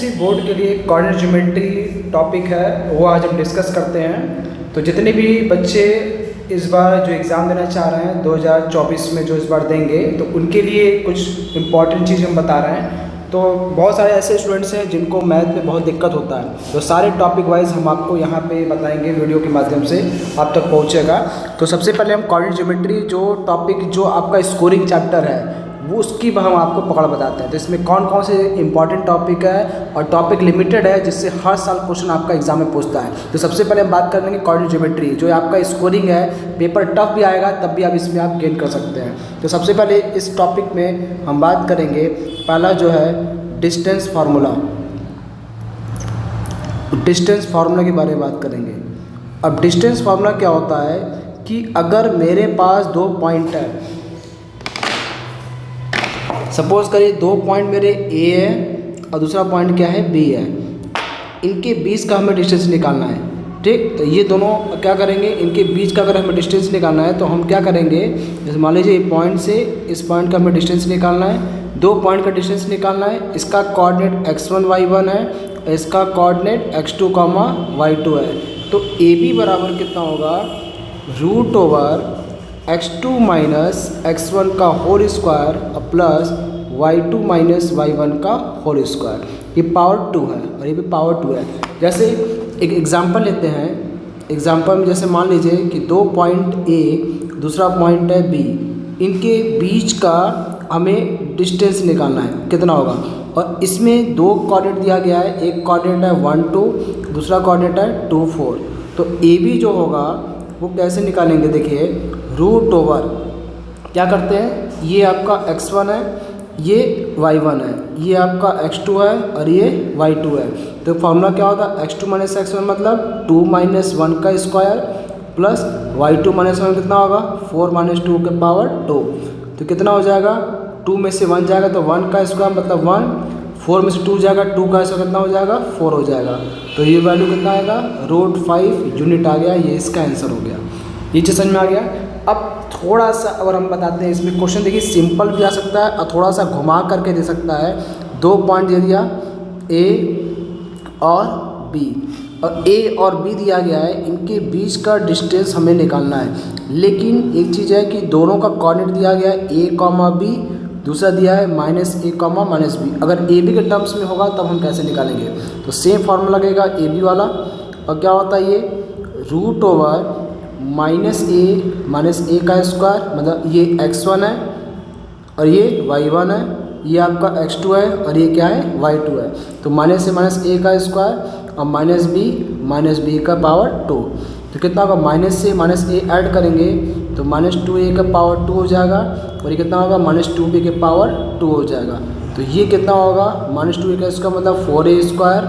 SSC board के लिए coordinate geometry topic है वो आज हम डिस्कस करते हैं। तो जितने भी बच्चे इस बार जो एग्ज़ाम देना चाह रहे हैं 2024 में जो इस बार देंगे तो उनके लिए कुछ इम्पॉर्टेंट चीज़ हम बता रहे हैं। तो बहुत सारे ऐसे स्टूडेंट्स हैं जिनको मैथ में बहुत दिक्कत होता है, तो सारे टॉपिक वाइज हम आपको यहाँ पे बताएंगे, वीडियो के माध्यम से आप तक पहुँचेगा। तो सबसे पहले हम कोऑर्डिनेट ज्योमेट्री जो टॉपिक जो आपका स्कोरिंग चैप्टर है वो उसकी हम आपको पकड़ बताते हैं। तो इसमें कौन कौन से इंपॉर्टेंट टॉपिक है और टॉपिक लिमिटेड है जिससे हर साल क्वेश्चन आपका एग्जाम में पूछता है। तो सबसे पहले हम बात कर लेंगे कोऑर्डिनेट ज्योमेट्री, जो आपका स्कोरिंग है, पेपर टफ भी आएगा तब भी आप इसमें आप गेन कर सकते हैं। तो सबसे पहले इस टॉपिक में हम बात करेंगे, पहला जो है डिस्टेंस फार्मूला। डिस्टेंस फार्मूला के बारे में बात करेंगे। अब डिस्टेंस फार्मूला क्या होता है कि अगर मेरे पास दो पॉइंट है, सपोज करिए दो पॉइंट मेरे ए है और दूसरा पॉइंट क्या है बी है, इनके बीच का हमें डिस्टेंस निकालना है। ठीक, तो ये दोनों क्या करेंगे, इनके बीच का अगर हमें डिस्टेंस निकालना है तो हम क्या करेंगे, जैसे मान लीजिए पॉइंट से इस पॉइंट का हमें डिस्टेंस निकालना है, दो पॉइंट का डिस्टेंस निकालना है। इसका कोऑर्डिनेट x1 y1 है, इसका कोऑर्डिनेट x2 y2 है। तो AB बराबर कितना होगा, √x2 माइनस x1 का whole square plus y2 minus y1 का होल स्क्वायर। ये पावर 2 है और ये भी पावर 2 है। जैसे एक एग्जांपल लेते हैं, एग्जांपल में जैसे मान लीजिए कि दो पॉइंट A दूसरा पॉइंट है B, इनके बीच का हमें डिस्टेंस निकालना है, कितना होगा। और इसमें दो कोऑर्डिनेट दिया गया है, एक कोऑर्डिनेट है 1 2, दूसरा कोऑर्डिनेट है 2 4। तो AB जो होगा वो कैसे निकालेंगे, देखिए √, क्या करते हैं, ये आपका x1 है, ये y1 है, ये आपका x2 है और ये y2 है। तो फॉर्मूला क्या होगा, x2 माइनस x1 मतलब 2 माइनस 1 का स्क्वायर प्लस y2 माइनस 1 कितना होगा, 4 माइनस 2 के पावर 2। तो कितना हो जाएगा, 2 में से 1 जाएगा तो 1 का स्क्वायर मतलब 1, 4 में से 2 जाएगा, 2 का स्क्वायर कितना हो जाएगा, 4 हो जाएगा। तो ये वैल्यू कितना आएगा, √5 यूनिट आ गया। ये इसका आंसर हो गया। ये चीज़ समझ में आ गया। अब थोड़ा सा अगर हम बताते हैं इसमें क्वेश्चन, देखिए सिंपल भी आ सकता है और थोड़ा सा घुमा करके दे सकता है। दो पॉइंट दे दिया A और B, और A और B दिया गया है, इनके बीच का डिस्टेंस हमें निकालना है। लेकिन एक चीज़ है कि दोनों का कोऑर्डिनेट दिया गया है A, B, दूसरा दिया है -A, -B। अगर AB के टर्म्स में होगा तब हम कैसे निकालेंगे, तो सेम फार्मूला लगेगा AB वाला। और क्या होता है, ये √-A -A का स्क्वायर मतलब ये x1 है और ये y1 है, ये आपका x2 है और ये क्या है, y2 है। तो माइनस से माइनस A का स्क्वायर और -B का पावर 2। तो कितना होगा, माइनस से माइनस A ऐड करेंगे तो -2A का पावर 2 हो जाएगा और ये कितना होगा, -2B के पावर 2 हो जाएगा। तो ये कितना होगा, -2A का स्क्वायर मतलब 4A square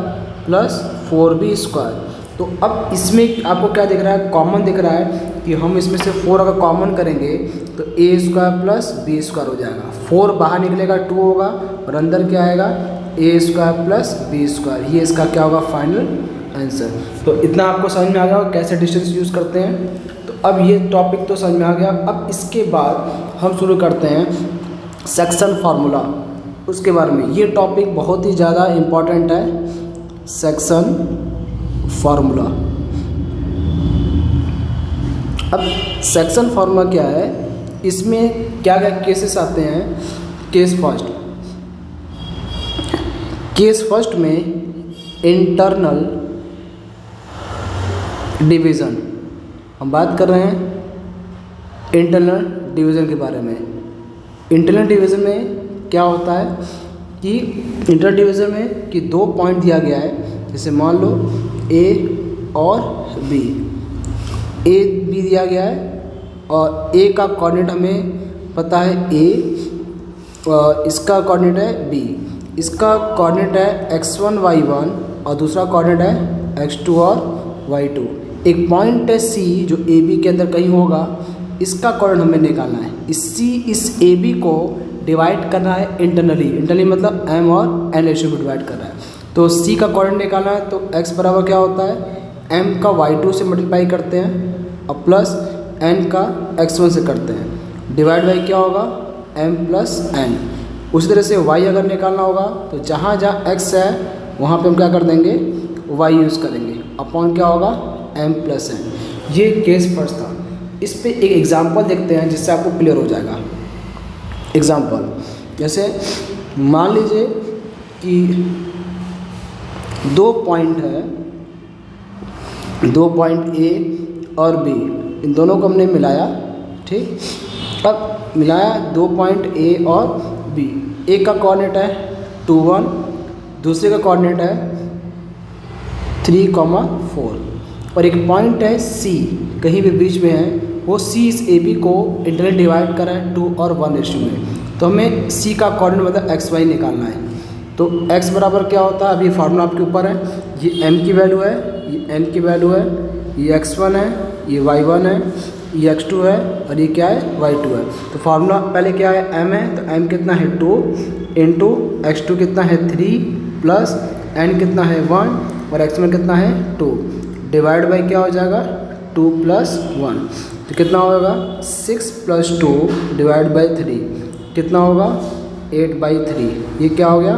plus 4B square. तो अब इसमें आपको क्या दिख रहा है, कॉमन दिख रहा है कि हम इसमें से 4 अगर कॉमन करेंगे तो A square plus B square हो जाएगा। 4 बाहर निकलेगा 2 होगा और अंदर क्या आएगा, A square plus B square. ये इसका क्या होगा, फाइनल आंसर। तो इतना आपको समझ में आ गया कैसे डिस्टेंस यूज़ करते हैं। तो अब ये टॉपिक तो समझ में आ गया। अब इसके बाद हम शुरू करते हैं सेक्शन फार्मूला, उसके बारे में। ये टॉपिक बहुत ही ज़्यादा इम्पॉर्टेंट है, सेक्शन फार्मूला। अब सेक्शन फार्मूला क्या है, इसमें क्या क्या केसेस आते हैं। केस फर्स्ट में इंटरनल डिवीज़न, हम बात कर रहे हैं इंटरनल डिवीज़न के बारे में। इंटरनल डिवीज़न में क्या होता है कि इंटरनल डिवीज़न में कि दो पॉइंट दिया गया है, जैसे मान लो A और B दिया गया है और A का कोऑर्डिनेट हमें पता है A और इसका कोऑर्डिनेट है B। इसका कोऑर्डिनेट है x1 y1 और दूसरा कोऑर्डिनेट है x2 और y2। एक पॉइंट है C जो AB के अंदर कहीं होगा, इसका कोऑर्डिनेट हमें निकालना है। इस AB को डिवाइड करना है इंटरनली मतलब M और N रेशियो में डिवाइड करना है। तो C का कोऑर्डिनेट निकालना है तो x बराबर क्या होता है, M का y2 से मल्टीप्लाई करते हैं और प्लस N का x1 से करते हैं, डिवाइड बाई क्या होगा M प्लस N। उसी तरह से y अगर निकालना होगा तो जहाँ जहाँ x है वहाँ पे हम क्या कर देंगे, वाई यूज़ करेंगे, अपॉन क्या होगा m प्लस n। ये केस फर्स्ट था। इस पे एक एग्जांपल देखते हैं जिससे आपको क्लियर हो जाएगा। एग्जांपल जैसे मान लीजिए कि 2 पॉइंट है, 2 पॉइंट A और B, इन दोनों को हमने मिलाया, ठीक। अब मिलाया 2 पॉइंट A और B, एक का कोऑर्डिनेट है 2 1, दूसरे का कोऑर्डिनेट है 3, 4, और एक पॉइंट है C कहीं भी बीच में है, वो C इस AB को इंटरनली डिवाइड करा है 2 और 1 रेशियो में। तो हमें C का कोऑर्डिनेट मतलब XY निकालना है। तो x बराबर क्या होता है, अभी फार्मूला आपके ऊपर है, ये m की वैल्यू है, ये n की वैल्यू है, ये x1 है, ये y1 है, ये x2 है और ये क्या है y2 है। तो फार्मूला पहले क्या है, m है, तो m कितना है 2 इंटू x2 कितना है 3 प्लस n कितना है 1 और x1 कितना है 2, डिवाइड बाई क्या हो जाएगा 2 प्लस 1, तो कितना होगा 6 प्लस 2 डिवाइड बाई 3 कितना होगा 8/3। ये क्या हो गया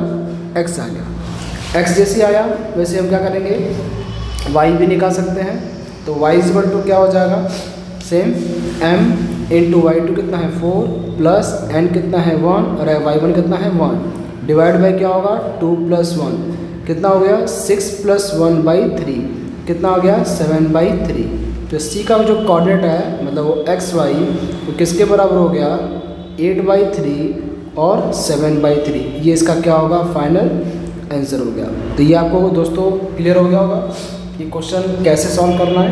x आ गया। x जैसे आया वैसे हम क्या करेंगे, y भी निकाल सकते हैं। तो y इक्वल टू क्या हो जाएगा, सेम m इंटू y2 कितना है 4 प्लस n कितना है 1 और y1 कितना है 1, डिवाइड बाई क्या होगा 2 प्लस 1 कितना हो गया 6 प्लस 1/3 कितना हो गया 7/3। तो C का जो कोऑर्डिनेट है मतलब वो XY वो किसके बराबर हो गया 8/3 और 7/3। ये इसका क्या होगा फाइनल आंसर हो गया। तो ये आपको दोस्तों क्लियर हो गया होगा कि क्वेश्चन कैसे सॉल्व करना है।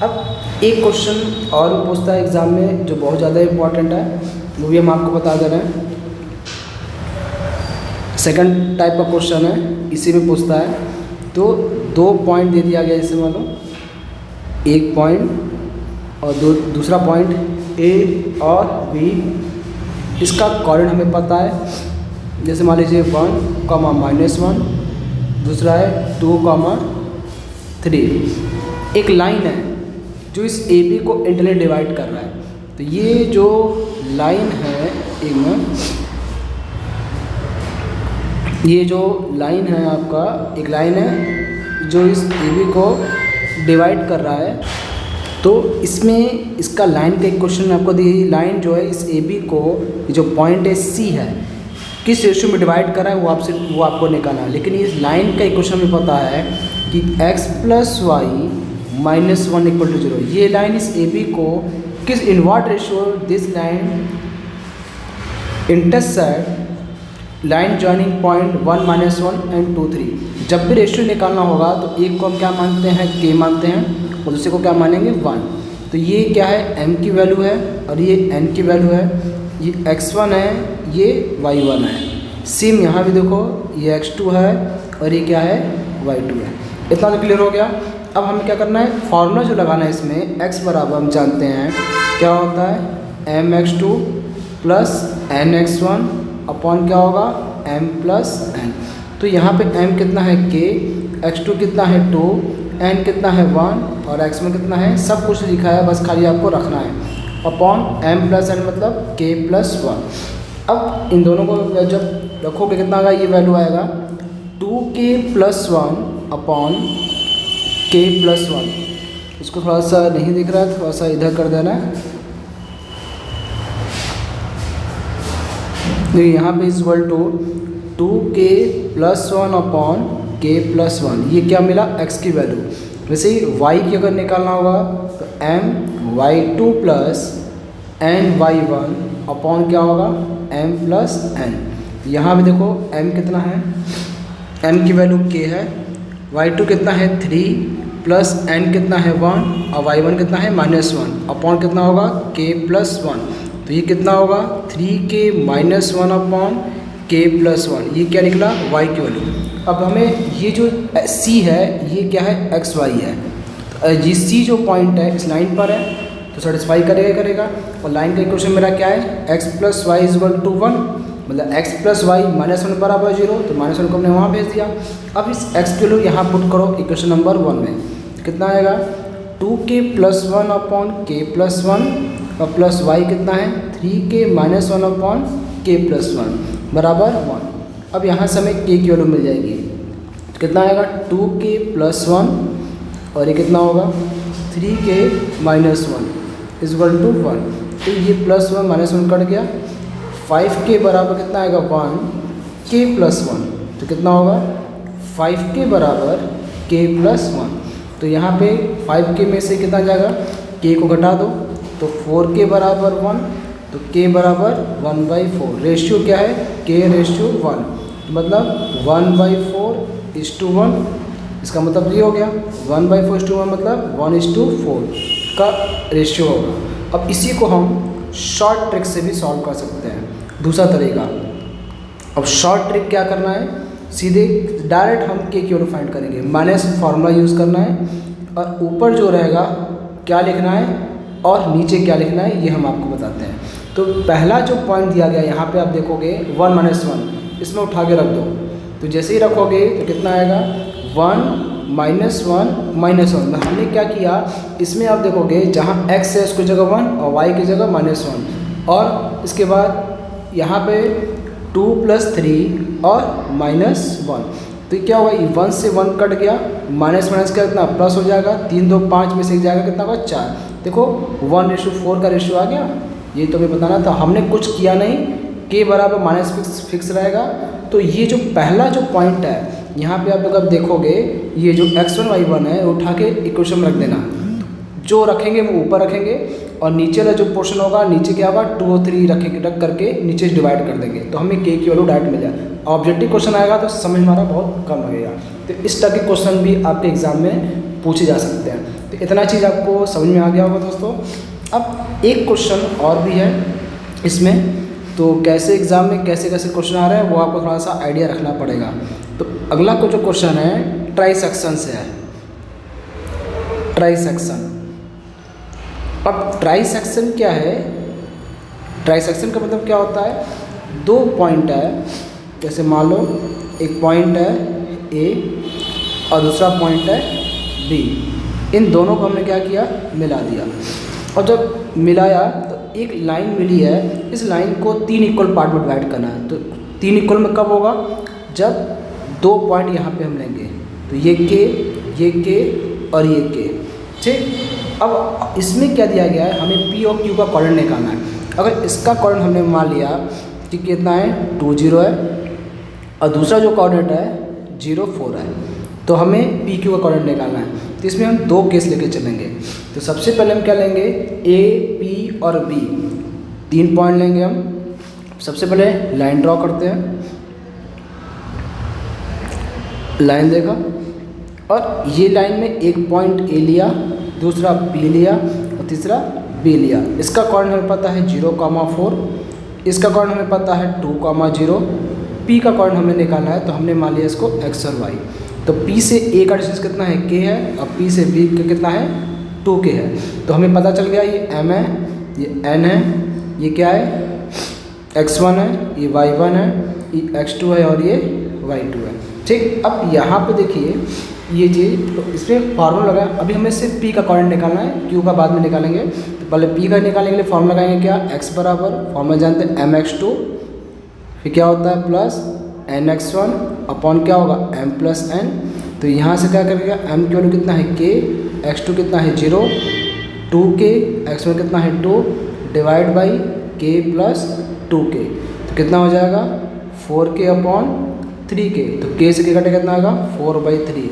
अब एक क्वेश्चन और पूछता है एग्ज़ाम में जो बहुत ज़्यादा इम्पोर्टेंट है, वो भी हम आपको बता दे रहे हैं। सेकंड टाइप का क्वेश्चन है, इसी में पूछता है। तो 2 पॉइंट दे दिया गया, जैसे मान लो एक पॉइंट और दूसरा पॉइंट A और B, इसका कोऑर्डिनेट हमें पता है। जैसे मान लीजिए 1, -1, दूसरा है 2, 3। एक लाइन है जो इस AB को इंटरनली डिवाइड कर रहा है। तो ये जो लाइन है ये जो लाइन है आपका, एक लाइन है जो इस AB को डिवाइड कर रहा है। तो इसमें इसका लाइन का एक क्वेश्चन आपको दी, लाइन जो है इस AB को, जो पॉइंट है C है, किस रेशियो में डिवाइड कर रहा है वो आपको निकालना है। लेकिन इस लाइन का एक क्वेश्चन में पता है कि x + y - 1 = 0। ये लाइन इस AB को किस in what ratio this line intersect line joining point 1, -1 and 2, 3। जब भी रेशियो निकालना होगा तो एक को हम क्या मानते हैं k मानते हैं और दूसरे को क्या मानेंगे 1। तो ये क्या है m की वैल्यू है और ये n की वैल्यू है, ये x1 है, ये y1 है। सेम यहाँ भी देखो ये x2 है और ये क्या है y2 है। इतना तो क्लियर हो गया। अब हमें क्या करना है, फार्मूला जो लगाना है इसमें x बराबर हम जानते हैं क्या होता है mx2 प्लस nx1 अपॉन क्या होगा m प्लस n। तो यहाँ पे m कितना है k, x2 कितना है 2, n कितना है 1 और x1 कितना है, सब कुछ लिखा है, बस खाली आपको रखना है अपॉन m प्लस n मतलब k प्लस 1। अब इन दोनों को जब रखोगे कितना आएगा, ये वैल्यू आएगा 2k plus 1 upon k plus 1। इसको थोड़ा सा नहीं दिख रहा है, थोड़ा सा इधर कर देना है। देखिए यहाँ पे equal to 2k plus 1 upon k plus 1, ये क्या मिला x की वैल्यू। वैसे ही y की अगर निकालना होगा तो m y2 plus n y1 upon क्या होगा m प्लस n। यहाँ पे देखो m कितना है, m की वैल्यू k है, y2 कितना है 3 प्लस n कितना है 1 और y1 कितना है -1 अपॉन कितना होगा k प्लस 1। तो ये कितना होगा 3k - 1 अपॉन k प्लस 1। ये क्या निकला y की वैल्यू। अब हमें ये जो C है ये क्या है XY है। तो ये C जो पॉइंट है इस लाइन पर है तो सेटिस्फाई करेगा। और लाइन का क्वेश्चन मेरा क्या है x + y = 1, मतलब x + y -1 बराबर 0। तो -1 को हमने वहाँ भेज दिया। अब इस x की वैल्यू यहाँ पुट करो इक्वेशन नंबर 1 में, कितना आएगा 2k plus 1 upon k plus 1 और प्लस y कितना है 3k - 1 अपॉन k प्लस 1 बराबर 1। अब यहाँ से हमें k की वैल्यू मिल जाएगी कितना आएगा 2k + 1 और ये कितना होगा 3k - 1 = 1। तो ये +1 - 1 कट गया। 5k बराबर कितना आएगा 1k + 1, तो कितना होगा 5k बराबर k + 1। तो यहाँ पे 5k में से कितना जाएगा k को घटा दो तो 4k बराबर 1, तो k बराबर 1/4। रेशियो क्या है k रेशियो 1, मतलब 1/4:1। इसका मतलब ये हो गया 1/4:1 मतलब 1:4 का रेशियो होगा। अब इसी को हम शॉर्ट ट्रिक से भी सॉल्व कर सकते हैं। दूसरा तरीका, अब शॉर्ट ट्रिक क्या करना है, सीधे डायरेक्ट हम के की वैल्यू फाइंड करेंगे, माइनस फार्मूला यूज़ करना है और ऊपर जो रहेगा क्या लिखना है और नीचे क्या लिखना है ये हम आपको बताते हैं। तो पहला जो पॉइंट दिया गया यहाँ पे आप देखोगे 1 - 1, इसमें उठा के रख दो। तो जैसे ही रखोगे तो कितना आएगा 1 - 1 - 1। हमने क्या किया, इसमें आप देखोगे जहाँ x है उसकी जगह 1 और y की जगह -1, और इसके बाद यहाँ पे 2 + 3 और -1। तो क्या होगा, 1 से 1 कट गया, माइनस का कितना प्लस हो जाएगा, 3 2 5 में से एक जाएगा, कितना होगा 4। देखो 1:4 का रेशियो आ गया। ये तो हमें बताना था, हमने कुछ किया नहीं, k बराबर माइनस फिक्स रहेगा। तो ये जो पहला जो पॉइंट है यहाँ पे आप लोग अब देखोगे ये जो x1 y1 है उठा के इक्वेशन में रख देना। जो रखेंगे वो ऊपर रखेंगे और नीचे वाला जो पोर्शन होगा नीचे क्या होगा 2 और 3 रखेंगे, रख करके नीचे डिवाइड कर देंगे तो हमें k की वैल्यू डायरेक्ट मिल जाए। ऑब्जेक्टिव क्वेश्चन आएगा तो समझ हमारा बहुत कम लगेगा। तो इस तरह के क्वेश्चन भी आपके एग्जाम में पूछे जा सकते हैं। तो इतना चीज़ आपको समझ में आ गया होगा दोस्तों। अब एक क्वेश्चन और भी है इसमें, तो कैसे एग्ज़ाम में कैसे कैसे क्वेश्चन आ रहे हैं वो आपको थोड़ा सा आइडिया रखना पड़ेगा। तो अगला को जो क्वेश्चन है ट्राइसेक्शन से है, ट्राइसेक्शन। अब ट्राइसेक्शन क्या है, ट्राइसेक्शन का मतलब क्या होता है, 2 पॉइंट है, जैसे मान लो एक पॉइंट है A और दूसरा पॉइंट है B, इन दोनों को हमने क्या किया मिला दिया, और जब मिलाया तो एक लाइन मिली है, इस लाइन को 3 इक्वल पार्ट में डिवाइड करना है। तो 3 इक्वल में कब होगा, जब 2 पॉइंट यहाँ पे हम लेंगे, तो ये K और ये K, ठीक। अब इसमें क्या दिया गया है, हमें P और Q का कोऑर्डिनेट निकालना है। अगर इसका कोऑर्डिनेट हमने मान लिया कि कितना है 2 0 है और दूसरा जो कोऑर्डिनेट है 0 4 है, तो हमें पी क्यू का कोऑर्डिनेट निकालना है। तो इसमें हम 2 केस लेके चलेंगे। तो सबसे पहले हम क्या लेंगे, ए पी और बी 3 पॉइंट लेंगे हम। सबसे पहले लाइन ड्रॉ करते हैं, लाइन देखा, और ये लाइन में एक पॉइंट ए लिया, दूसरा बी लिया और तीसरा बी लिया। इसका कोऑर्डिनेट हमें पता है 0,4, इसका कोऑर्डिनेट हमें पता है 2,0। पी का कोऑर्डिनेट हमें निकालना है, तो हमने मान लिया इसको x और y। तो P से A का डिस्टेंस कितना है k है, और P से B का कितना है 2k है। तो हमें पता चल गया ये m है, ये n है, ये क्या है x1 है, ये y1 है, ये x2 है और ये y2 है, ठीक। अब यहाँ पे देखिए ये चीज़, तो इसमें फार्मूला लगाया। अभी हमें सिर्फ P का कोऑर्डिनेट निकालना है, Q का बाद में निकालेंगे। तो पहले P का निकालने के लिए फार्मूला लगाएंगे क्या, x बराबर फार्मूला जानते हैं mx2, फिर क्या होता है प्लस nx1 अपॉन क्या होगा m + n। तो यहाँ से क्या करेगा, m की वैल्यू कितना है k, x2 कितना है 0, 2k, x1 कितना है 2, डिवाइड बाई k + 2k, तो कितना हो जाएगा 4k अपॉन 3k। तो k से k कटे कितना आएगा 4/3,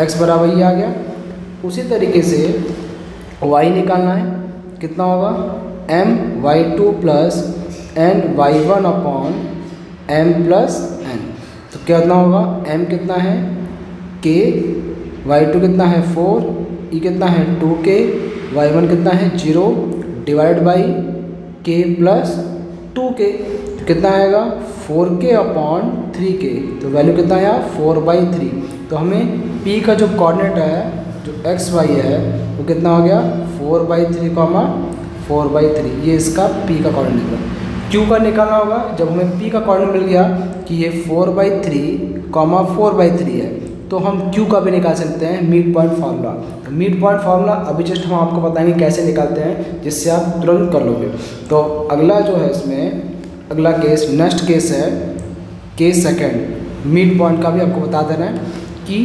x बराबर ये आ गया। उसी तरीके से y निकालना है, कितना होगा m y2 + n y1 upon m + n। तो कितना होगा, m कितना है k, y2 कितना है 4, e कितना है 2k, y1 कितना है 0, डिवाइड बाई k + 2k, तो कितना आएगा 4k अपॉन 3k। तो वैल्यू कितना आया 4/3। तो हमें p का जो कोऑर्डिनेट है जो x y है वो कितना हो गया 4/3, 4/3, ये इसका p का कोऑर्डिनेट निकला। q का निकालना होगा, जब हमें p का कोऑर्डिनेट मिल गया कि ये 4/3, 4/3 है, तो हम q का भी निकाल सकते हैं मिड पॉइंट फार्मूला। तो मिड पॉइंट फार्मूला अभी जस्ट हम आपको बताएंगे कैसे निकालते हैं, जिससे आप तुरंत कर लोगे। तो अगला जो है इसमें अगला केस, नेक्स्ट केस है केस सेकंड, मिड पॉइंट का भी आपको बता देना है। कि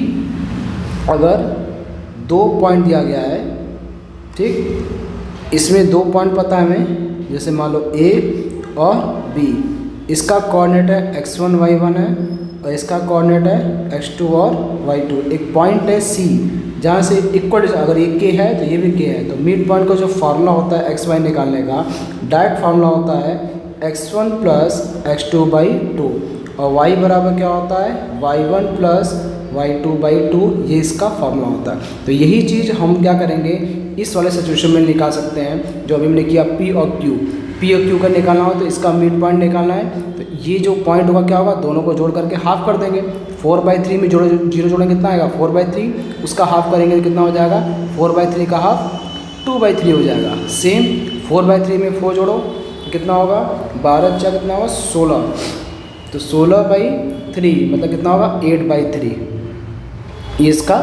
अगर 2 पॉइंट दिया गया है, ठीक, इसमें 2 पॉइंट पता है हमें, जैसे मान लो A और B, इसका कोऑर्डिनेट है x1 y1 है और इसका कोऑर्डिनेट है x2 और y2। एक पॉइंट है C जहाँ से इक्वल, अगर ये K है तो ये भी K है, तो मिड पॉइंट का जो फार्मूला होता है x y निकालने का, डायरेक्ट फार्मूला होता है x1 प्लस x2/2 और y बराबर क्या होता है y1 प्लस y2/2, ये इसका फार्मूला होता है। तो यही चीज़ हम क्या करेंगे इस वाले सिचुएशन में निकाल सकते हैं, जो अभी हमने किया P और Q का निकालना हो तो इसका मिड पॉइंट निकालना है। तो ये जो पॉइंट होगा क्या होगा, दोनों को जोड़ करके हाफ कर देंगे। 4/3 में जीरो जोड़ेंगे कितना आएगा 4/3, उसका हाफ करेंगे तो कितना हो जाएगा 4/3 का हाफ 2/3 हो जाएगा। सेम 4/3 में 4 जोड़ो तो कितना होगा 12 × कितना होगा 16, तो 16/3 मतलब कितना होगा 8/3, ये इसका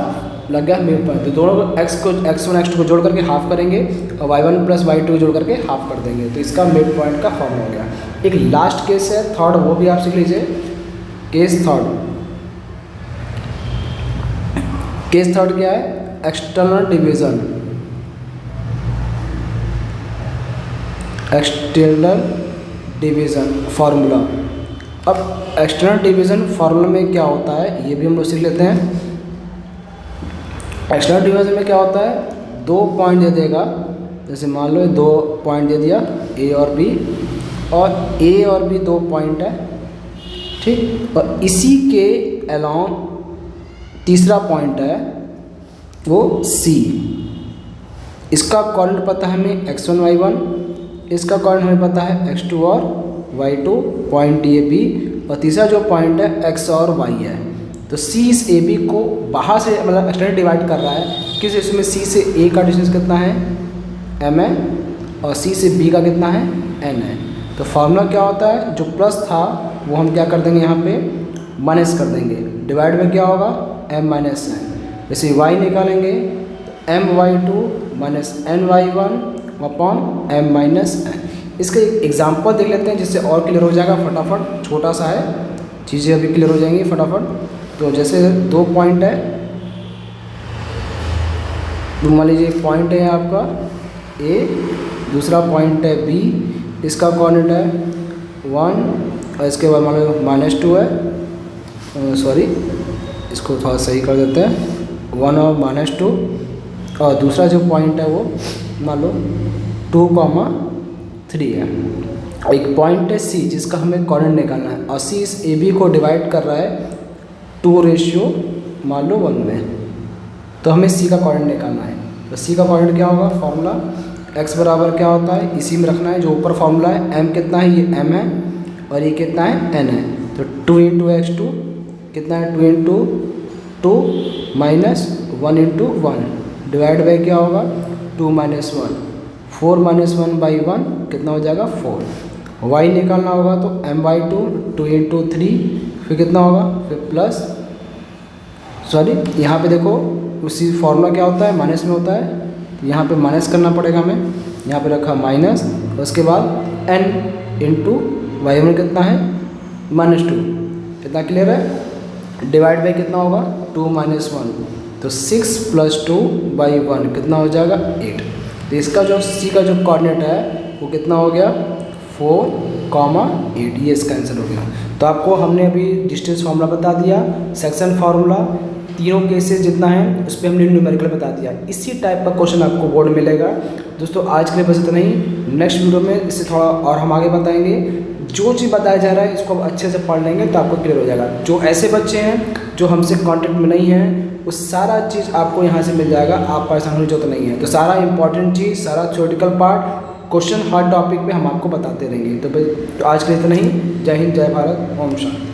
लग गया मिड पॉइंट। तो दोनों को x1 x2 को जोड़ करके हाफ करेंगे और y1 प्लस y2 को जोड़ करके हाफ कर देंगे, तो इसका मिड पॉइंट का फॉर्म हो गया। एक लास्ट केस है थर्ड, वो भी आप सीख लीजिए। केस थर्ड क्या है, एक्सटर्नल डिवीज़न फार्मूला। अब एक्सटर्नल डिवीज़न फार्मूला में क्या होता है ये भी हम लोग सीख लेते हैं। एक्सटर्नल डिवीज़न में क्या होता है, 2 पॉइंट दे देगा, जैसे मान लो 2 पॉइंट दे दिया A और B, और A और B 2 पॉइंट है, ठीक, और इसी के अलाउंग तीसरा पॉइंट है वो C। इसका कोऑर्डिनेट पता है हमें x1 y1, इसका कोऑर्डिनेट हमें पता है x2 और y2, पॉइंट ये B, और तीसरा जो पॉइंट है x और y है। तो C इस AB को बाहर से मतलब एक्सटर्नल डिवाइड कर रहा है, किस इसमें C से A का डिस्टेंस कितना है m है और C से B का कितना है n है। तो फार्मूला क्या होता है, जो प्लस था वो हम क्या कर देंगे यहाँ पे माइनस कर देंगे, डिवाइड में क्या होगा m माइनस n। जैसे y निकालेंगे तो my2 minus ny1 upon m minus n। इसका एक एग्जाम्पल देख लेते हैं जिससे और क्लियर हो जाएगा फटाफट, छोटा सा है, चीज़ें अभी क्लियर हो जाएंगी फटाफट। तो जैसे 2 पॉइंट है, तो मान लीजिए पॉइंट है आपका A, दूसरा पॉइंट है B, इसका कोऑर्डिनेट है 1 और इसके बाद मान लो -2 है, सॉरी इसको थोड़ा सही कर देते हैं, 1 और -2, और दूसरा जो पॉइंट है वो मान लो 2,3 है। एक पॉइंट है C जिसका हमें कोऑर्डिनेट निकालना है, और C इस AB को डिवाइड कर रहा है 2 मान लो 1 में, तो हमें C का कोऑर्डिनेट निकालना है। तो C का कोऑर्डिनेट क्या होगा, फार्मूला x बराबर क्या होता है इसी में रखना है, जो ऊपर फार्मूला है m कितना है ये m है और ये कितना है n है, तो 2 × x2 कितना है 2 × 2 माइनस 1 × 1 डिवाइड बाई क्या होगा 2 - 1, 4 - 1/1 कितना हो जाएगा 4। y निकालना होगा तो m/2 2 × 3, फिर कितना होगा, फिर प्लस, सॉरी यहाँ पे देखो उसी फार्मूला क्या होता है माइनस में होता है, तो यहाँ पे माइनस करना पड़ेगा हमें, यहाँ पे रखा माइनस, उसके बाद n × y1 कितना है -2, कितना क्लियर है, डिवाइड बाई कितना होगा 2 - 1, तो 6 + 2/1 कितना हो जाएगा 8। तो इसका जो C का जो कोऑर्डिनेट है वो कितना हो गया 4,8, ये इसका आंसर हो गया। तो आपको हमने अभी डिस्टेंस फार्मूला बता दिया, सेक्शन फार्मूला, तीनों केसेस जितना है उस पर हमने न्यूमेरिकल बता दिया। इसी टाइप का क्वेश्चन आपको बोर्ड में मिलेगा। दोस्तों आज के लिए बस इतना ही, नेक्स्ट वीडियो में इससे थोड़ा और हम आगे बताएंगे। जो चीज़ बताया जा रहा है इसको अच्छे से पढ़ लेंगे तो आपको क्लियर हो जाएगा। जो ऐसे बच्चे हैं जो हमसे कॉन्टेक्ट में नहीं हैं वो सारा चीज़ आपको यहाँ से मिल जाएगा, आप परेशान होने की जरूरत नहीं है। तो सारा इंपॉर्टेंट चीज़, सारा थ्योरेटिकल पार्ट, क्वेश्चन हर टॉपिक पे हम आपको बताते रहेंगे। तो आज के लिए इतना ही। जय हिंद, जय भारत, ओम शांति।